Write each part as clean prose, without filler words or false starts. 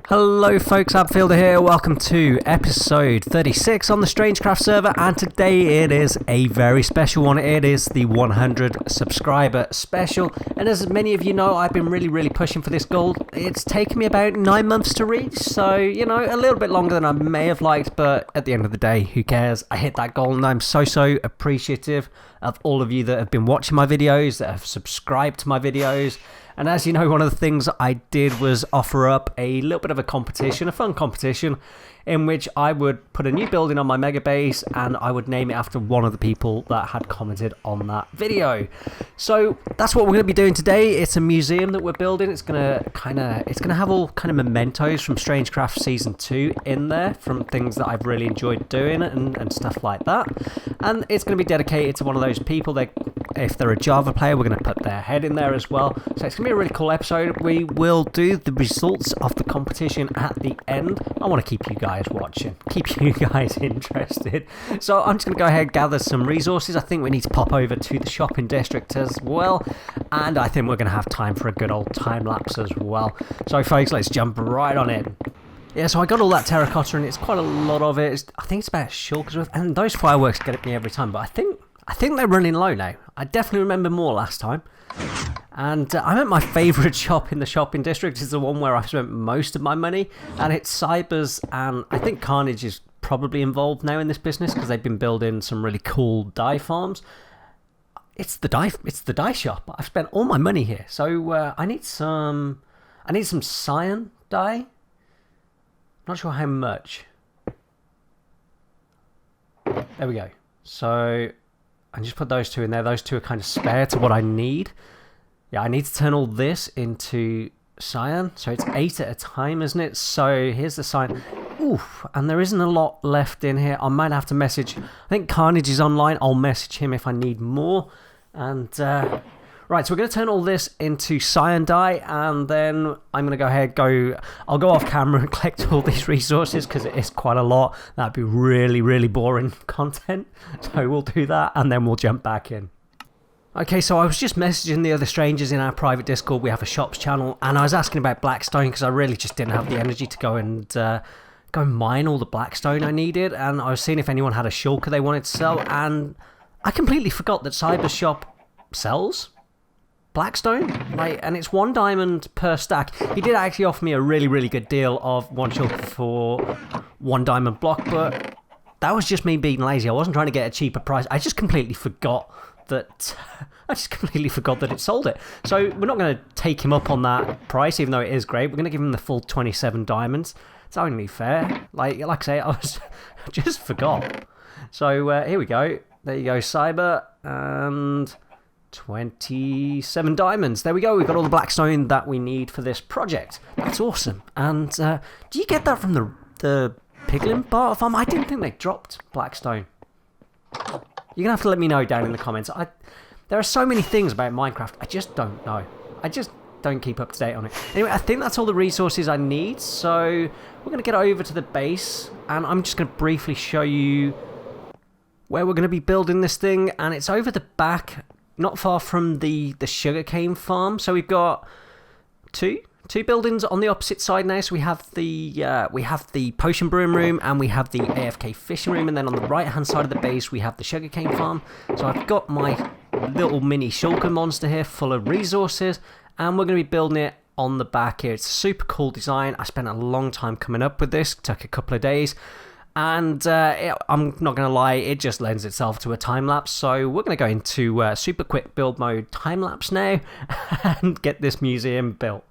Hello folks, Abfielder here, welcome to episode 36 on the StrangeCraft server, and today it is a very special one. It is the 100 subscriber special, and as many of you know, I've been really pushing for this goal. It's taken me about 9 months to reach, so you know, a little bit longer than I may have liked, but at the end of the day, who cares? I hit that goal and I'm so appreciative of all of you that have been watching my videos, that have subscribed to my videos. And as you know, one of the things I did was offer up a little bit of a competition, a fun competition, in which I would put a new building on my mega base and I would name it after one of the people that had commented on that video. So that's what we're going to be doing today. It's a museum that we're building. It's gonna have all kind of mementos from StrangeCraft Season 2 in there, from things that I've really enjoyed doing and stuff like that. And it's going to be dedicated to one of those people that, if they're a Java player, we're going to put their head in there as well. So it's going to be a really cool episode. We will do the results of the competition at the end. I want to keep you guys watching, keep you guys interested. So I'm just going to go ahead and gather some resources. I think we need to pop over to the shopping district as well. And I think we're going to have time for a good old time lapse as well. So folks, let's jump right on in. Yeah, so I got all that terracotta and it's quite a lot of it. I think it's about shulkers worth, and those fireworks get at me every time, but I think they're running low now. I definitely remember more last time. And I'm at my favourite shop in the shopping district. It's the one where I've spent most of my money, and it's Cyber's, and I think Carnage is probably involved now in this business because they've been building some really cool dye farms. It's the dye shop. I've spent all my money here, so I need some cyan dye. Not sure how much. There we go. So I just put those two in there. Those two are kind of spare to what I need. Yeah, I need to turn all this into cyan. So it's 8 at a time, isn't it? So here's the cyan. Oof, and there isn't a lot left in here. I might have to message. I think Carnage is online. I'll message him if I need more. And right, so we're going to turn all this into cyan dye, and then I'm going to go ahead, I'll go off camera and collect all these resources because it is quite a lot. That'd be really boring content. So we'll do that, and then we'll jump back in. Okay, so I was just messaging the other strangers in our private Discord. We have a shops channel, and I was asking about Blackstone because I really just didn't have the energy to go and mine all the Blackstone I needed, and I was seeing if anyone had a shulker they wanted to sell, and I completely forgot that Cyber's shop sells Blackstone, and it's 1 diamond per stack. He did actually offer me a really good deal of 1 shulker for 1 diamond block, but that was just me being lazy. I wasn't trying to get a cheaper price. I just completely forgot that it sold it. So we're not going to take him up on that price, even though it is great. We're going to give him the full 27 diamonds. It's only fair. Like I say, I just forgot. So here we go. There you go, Cyber, and 27 diamonds. There we go. We've got all the Blackstone that we need for this project. That's awesome. And do you get that from the Piglin Bar farm? I didn't think they dropped Blackstone. You're going to have to let me know down in the comments. There are so many things about Minecraft. I just don't know. I just don't keep up to date on it. Anyway, I think that's all the resources I need. So we're going to get over to the base, and I'm just going to briefly show you where we're going to be building this thing. And it's over the back, not far from the sugarcane farm. So we've got two buildings on the opposite side now. So we have the potion brewing room, and we have the AFK fishing room, and then on the right hand side of the base we have the sugarcane farm. So I've got my little mini shulker monster here full of resources, and we're going to be building it on the back here. It's a super cool design. I spent a long time coming up with this. It took a couple of days. And I'm not going to lie, it just lends itself to a time-lapse. So we're going to go into super quick build mode time-lapse now and get this museum built.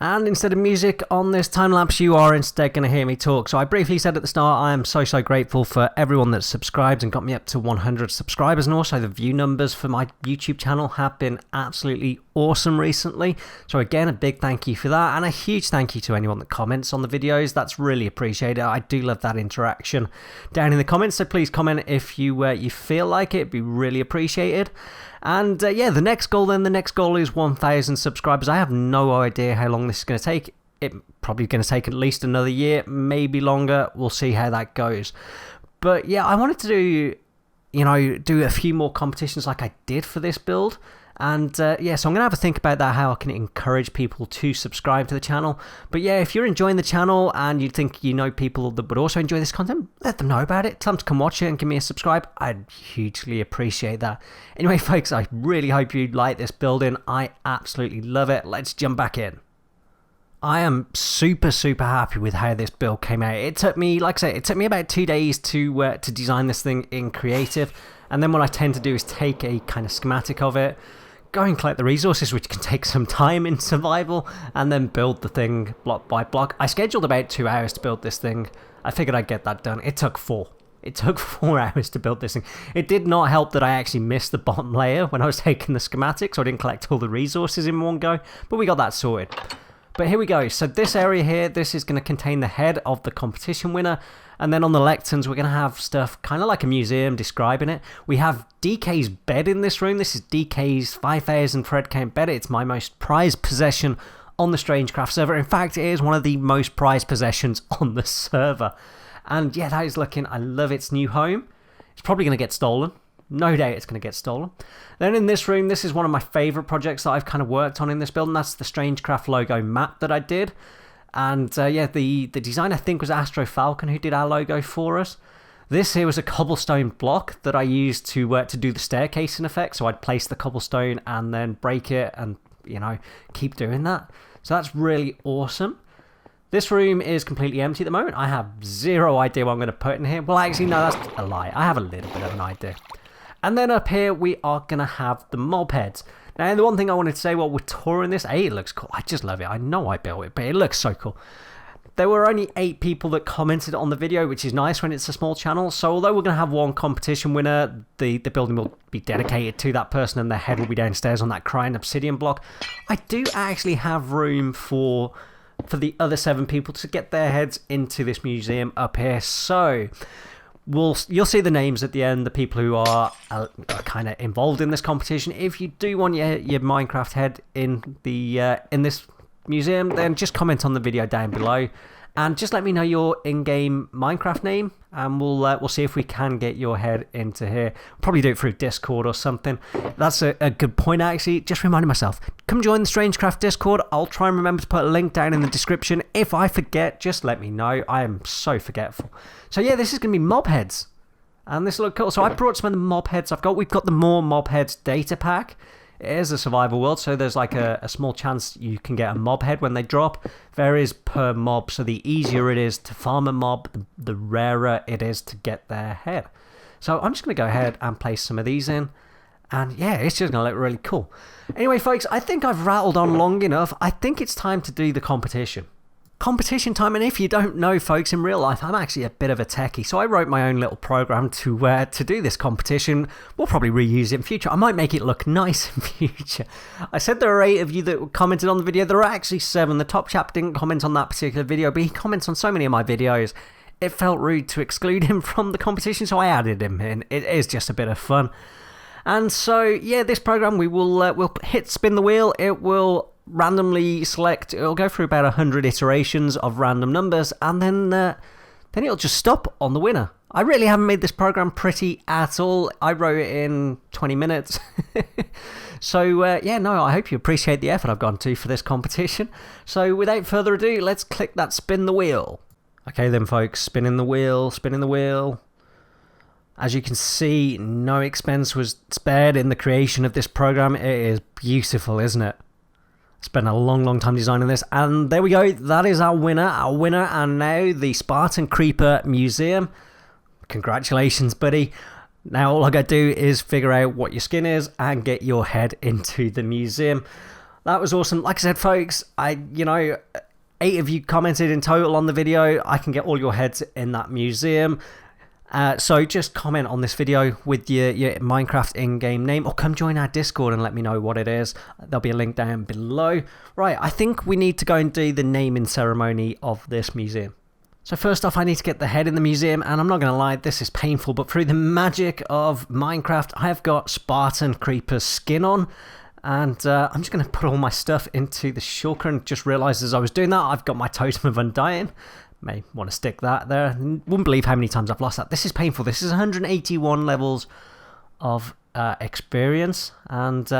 And instead of music on this time-lapse, you are instead going to hear me talk. So I briefly said at the start, I am so grateful for everyone that's subscribed and got me up to 100 subscribers. And also the view numbers for my YouTube channel have been absolutely awesome recently. So again, a big thank you for that. And a huge thank you to anyone that comments on the videos. That's really appreciated. I do love that interaction down in the comments. So please comment if you feel like it. It'd be really appreciated. And yeah, the next goal is 1,000 subscribers. I have no idea how long this is going to take. It's probably going to take at least another year, maybe longer. We'll see how that goes. But yeah, I wanted to do a few more competitions like I did for this build. And yeah, so I'm going to have a think about that, how I can encourage people to subscribe to the channel. But yeah, if you're enjoying the channel and you think you know people that would also enjoy this content, let them know about it. Tell them to come watch it and give me a subscribe. I'd hugely appreciate that. Anyway, folks, I really hope you like this building. I absolutely love it. Let's jump back in. I am super happy with how this build came out. It took me, like I say, it took me about 2 days to design this thing in creative. And then what I tend to do is take a kind of schematic of it, go and collect the resources, which can take some time in survival, and then build the thing block by block. I scheduled about 2 hours to build this thing. I figured I'd get that done. It took 4. It took 4 hours to build this thing. It did not help that I actually missed the bottom layer when I was taking the schematics, so I didn't collect all the resources in one go, but we got that sorted. But here we go. So this area here, this is going to contain the head of the competition winner. And then on the lecterns, we're going to have stuff kind of like a museum describing it. We have DK's bed in this room. This is DK's 5,000 thread count bed. It's my most prized possession on the StrangeCraft server. In fact, it is one of the most prized possessions on the server. And yeah, that is looking, I love its new home. It's probably going to get stolen. No doubt it's going to get stolen. Then in this room, this is one of my favorite projects that I've kind of worked on in this build, and that's the StrangeCraft logo map that I did. And yeah, the design I think was Astro Falcon who did our logo for us. This here was a cobblestone block that I used to do the staircase in effect. So I'd place the cobblestone and then break it and, you know, keep doing that. So that's really awesome. This room is completely empty at the moment. I have zero idea what I'm going to put in here. Well, actually, no, that's a lie. I have a little bit of an idea. And then up here, we are going to have the mob heads. Now, the one thing I wanted to say while we're touring this, it looks cool. I just love it. I know I built it, but it looks so cool. There were only 8 people that commented on the video, which is nice when it's a small channel. So although we're going to have one competition winner, the building will be dedicated to that person and their head will be downstairs on that crying obsidian block. I do actually have room for the other 7 people to get their heads into this museum up here. So you'll see the names at the end, the people who are kind of involved in this competition. If you do want your Minecraft head in this museum, then just comment on the video down below and just let me know your in-game Minecraft name, and we'll see if we can get your head into here. Probably do it through Discord or something. That's a good point, actually. Just reminding myself, come join the StrangeCraft Discord. I'll try and remember to put a link down in the description. If I forget, just let me know. I am so forgetful. So yeah, this is going to be mob heads, and this looks cool. So I brought some of the mob heads we've got the more mob heads data pack. It is a survival world, so there's like a small chance you can get a mob head when they drop. Varies per mob, so the easier it is to farm a mob, the rarer it is to get their head. So I'm just going to go ahead and place some of these in. And yeah, it's just going to look really cool. Anyway, folks, I think I've rattled on long enough. I think it's time to do the competition. Competition time, and if you don't know, folks, in real life I'm actually a bit of a techie, so I wrote my own little program to do this competition. We'll probably reuse it in future. I might make it look nice in future. I said there are 8 of you that commented on the video. There are actually 7. The top chap didn't comment on that particular video, but he comments on so many of my videos. It felt rude to exclude him from the competition, so I added him in. It is just a bit of fun. And so yeah, this program we'll hit spin the wheel. It will randomly select, it'll go through about 100 iterations of random numbers, and then it'll just stop on the winner. I really haven't made this program pretty at all. I wrote it in 20 minutes. So yeah, no, I hope you appreciate the effort I've gone to for this competition. So without further ado, let's click that spin the wheel. Okay then, folks, spinning the wheel, spinning the wheel. As you can see, no expense was spared in the creation of this program. It is beautiful, isn't it? Spent a long time designing this, and there we go. That is our winner, and now the Spartan Creeper Museum. Congratulations, buddy. Now all I gotta do is figure out what your skin is and get your head into the museum. That was awesome. Like I said, folks, 8 of you commented in total on the video. I can get all your heads in that museum. So just comment on this video with your Minecraft in-game name, or come join our Discord and let me know what it is. There'll be a link down below. Right, I think we need to go and do the naming ceremony of this museum. So first off, I need to get the head in the museum, and I'm not going to lie, this is painful, but through the magic of Minecraft, I have got Spartan Creeper's skin on. And I'm just going to put all my stuff into the shulker, and just realised as I was doing that, I've got my Totem of Undying. May want to stick that there. Wouldn't believe how many times I've lost that. This is painful. This is 181 levels of experience, and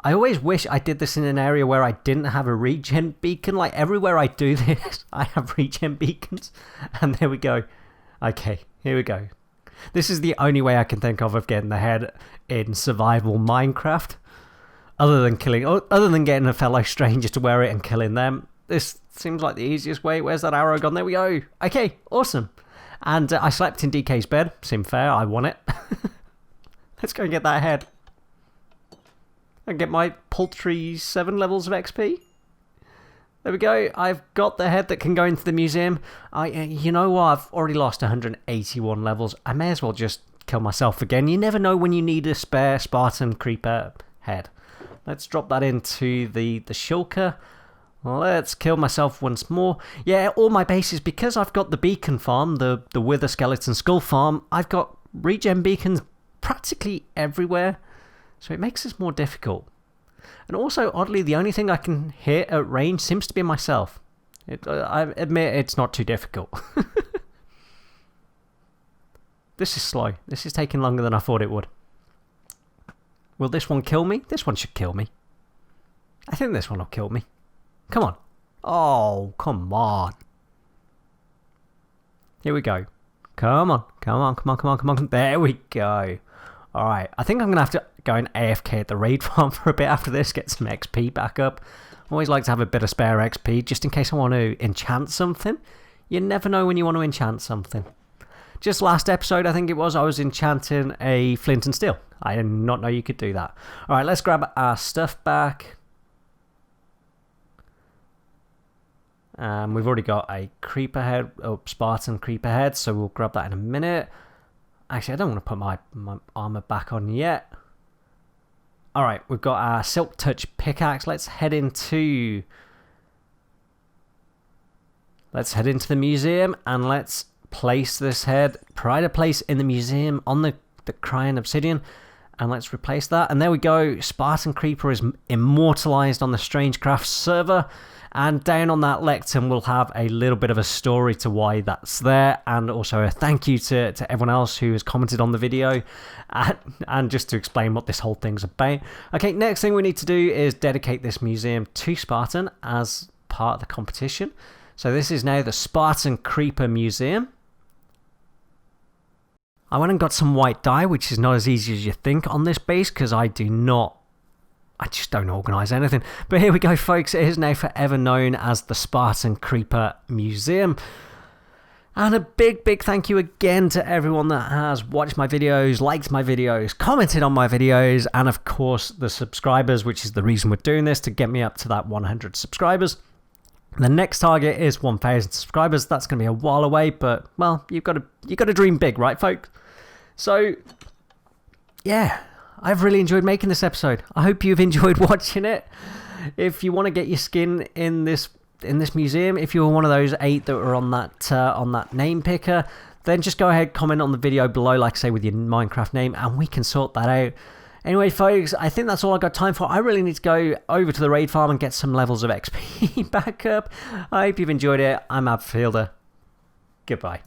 I always wish I did this in an area where I didn't have a regen beacon. Like everywhere I do this, I have regen beacons. And there we go. Okay, here we go. This is the only way I can think of getting the head in survival Minecraft. Other than getting a fellow stranger to wear it and killing them. This seems like the easiest way. Where's that arrow gone? There we go. Okay, awesome. And I slept in DK's bed. Seemed fair. I won it. Let's go and get that head. And get my paltry 7 levels of XP. There we go. I've got the head that can go into the museum. You know what? I've already lost 181 levels. I may as well just kill myself again. You never know when you need a spare Spartan creeper head. Let's drop that into the shulker. Let's kill myself once more. Yeah, all my bases, because I've got the beacon farm, the Wither Skeleton Skull farm, I've got regen beacons practically everywhere. So it makes this more difficult. And also, oddly, the only thing I can hit at range seems to be myself. I admit it's not too difficult. This is slow. This is taking longer than I thought it would. Will this one kill me? This one should kill me. I think this one will kill me. Come on. Oh, come on. Here we go. Come on. Come on, come on, come on, come on. There we go. Alright, I think I'm going to have to go and AFK at the raid farm for a bit after this, get some XP back up. Always like to have a bit of spare XP, just in case I want to enchant something. You never know when you want to enchant something. Just last episode, I think it was, I was enchanting a flint and steel. I did not know you could do that. Alright, let's grab our stuff back. We've already got a creeper head, Spartan creeper head, so we'll grab that in a minute. Actually, I don't want to put my armor back on yet. Alright, we've got our Silk Touch pickaxe. Let's head into the museum and let's place this head. Pride of place in the museum on the Crying Obsidian. And let's replace that. And there we go. Spartan Creeper is immortalized on the StrangeCraft server. And down on that lectern, we'll have a little bit of a story to why that's there. And also a thank you to everyone else who has commented on the video. And just to explain what this whole thing's about. Okay, next thing we need to do is dedicate this museum to Spartan as part of the competition. So this is now the Spartan Creeper Museum. I went and got some white dye, which is not as easy as you think on this base, because I just don't organise anything. But here we go, folks. It is now forever known as the Spartan Creeper Museum. And a big, big thank you again to everyone that has watched my videos, liked my videos, commented on my videos, and of course the subscribers, which is the reason we're doing this, to get me up to that 100 subscribers. The next target is 1,000 subscribers. That's going to be a while away, but, well, you've got to dream big, right, folks? So, yeah, I've really enjoyed making this episode. I hope you've enjoyed watching it. If you want to get your skin in this museum, if you were one of those 8 that were on that name picker, then just go ahead, comment on the video below, like I say, with your Minecraft name, and we can sort that out. Anyway, folks, I think that's all I've got time for. I really need to go over to the raid farm and get some levels of XP back up. I hope you've enjoyed it. I'm Abfielder. Goodbye.